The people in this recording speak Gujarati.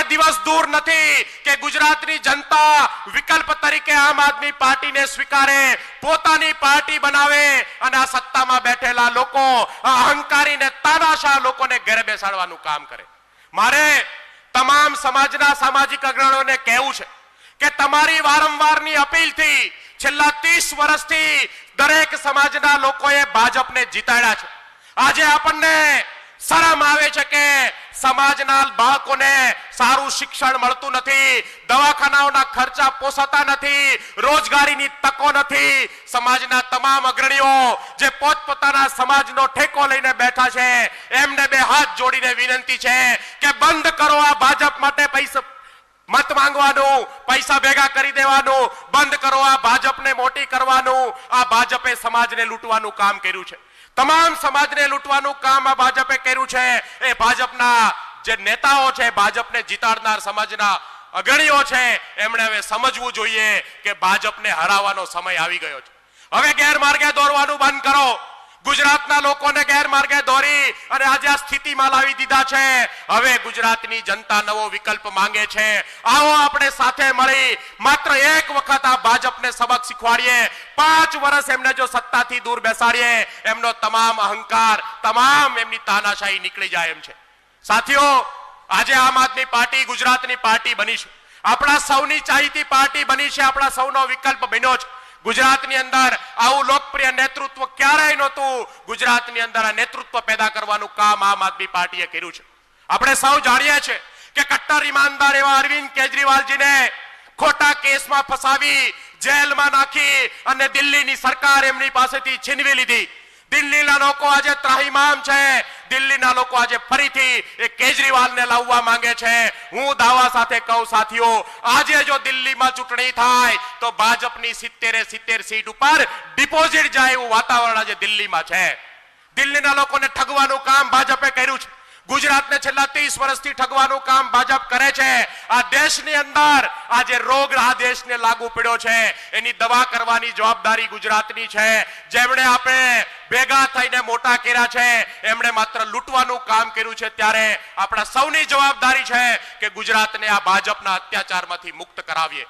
દિવસ દૂર નથી કે ગુજરાતની જનતા વિકલ્પ તરીકે આમ આદમી પાર્ટીને સ્વીકારે, પોતાની પાર્ટી બનાવે અને આ સત્તામાં બેઠેલા લોકો, આ અહંકારી ને તાનાશાહ લોકોને ઘરે બેસાડવાનું કામ કરે. મારે તમામ સમાજના સામાજિક અગ્રણીઓને કહેવું છે કે તમારી વારંવારની અપીલથી છેલ્લા 30 વર્ષથી દરેક સમાજના લોકોએ ભાજપને જીતાડ્યા છે. આજે આપણને શરમ આવે છે કે સમાજના બાળકોને સારું શિક્ષણ મળતું નથી, દવાખાનાઓના ખર્ચા પોસાતા નથી, રોજગારીની તકો નથી. સમાજના તમામ અગ્રણીઓ જે પોતપોતાના સમાજનો ઠેકો લઈને બેઠા છે એમને બે હાથ જોડીને વિનંતી છે કે બંધ કરો આ ભાજપ માટે પૈસા મત માંગવાનું, પૈસા ભેગા કરી દેવાનું બંધ કરો. આ ભાજપને મોટી કરવાનું, આ ભાજપે સમાજને લૂંટવાનું કામ કર્યું છે. તમામ સમાજને લૂંટવાનું કામ આ ભાજપે કર્યું છે. એ ભાજપના જે નેતાઓ છે, ભાજપને જીતાડનાર સમાજના અગ્રણીઓ છે, એમણે હવે સમજવું જોઈએ કે ભાજપને હરાવવાનો સમય આવી ગયો છે. હવે ગેરમાર્ગે દોરવાનું બંધ કરો. ગુજરાતના લોકોને ગેરમાર્ગે દોરી અને આજે આ સ્થિતિમાં લાવી દીધા છે. હવે ગુજરાતની જનતા નવો વિકલ્પ માંગે છે. આવો આપણે સાથે મળી માત્ર એક વખત આ ભાજપને સબક શીખવાડીએ. 5 વર્ષ એમને જો સત્તાથી દૂર બેસાડીએ, એમનો તમામ અહંકાર, તમામ એમની તાનાશાહી નીકળી જાય એમ છે. સાથીઓ, આજે આમ આદમી પાર્ટી ગુજરાતની પાર્ટી બની છે, આપણા સૌની ચાહીતી પાર્ટી બની છે, આપણા સૌનો વિકલ્પ બન્યો છે. ગુજરાતની અંદર આવું લોકપ્રિય નેતૃત્વ ક્યારેય નહોતું. ગુજરાતની અંદર આ નેતૃત્વ પેદા કરવાનું કામ આમ આદમી પાર્ટીએ કર્યું છે. આપણે સૌ જાણીએ છીએ કે કટ્ટર ઈમાનદાર એવા અરવિંદ કેજરીવાલજીને ખોટા કેસમાં ફસાવી, જેલમાં નાખી અને દિલ્હીની સરકાર એમની પાસેથી છીનવી લીધી. દિલ્હીના લોકો આજે ત્રાહિમામ છે. દિલ્હીના લોકો આજે ફરીથી એ કેજરીવાલને લાવવા માંગે છે. હું દાવા સાથે કહું સાથીઓ, આજે જો દિલ્હીમાં ચૂંટણી થાય તો ભાજપની 70 સીટ ઉપર ડિપોઝિટ જાય એવું વાતાવરણ આજે દિલ્હીમાં છે. દિલ્હીના લોકોને ઠગવાનું કામ ભાજપે કર્યું છે. ગુજરાતને છેલ્લા 30 વર્ષથી ઠગવાનું કામ ભાજપ કરે છે. આ દેશની અંદર આજે રોગ આ દેશને લાગુ પડ્યો છે, એની દવા કરવાની જવાબદારી ગુજરાતની છે. જેમણે આપણે ભેગા થઈને મોટા કર્યા છે, એમણે માત્ર લૂંટવાનું કામ કર્યું છે. ત્યારે આપણા સૌની જવાબદારી છે કે ગુજરાતને આ ભાજપના અત્યાચારમાંથી મુક્ત કરાવીએ.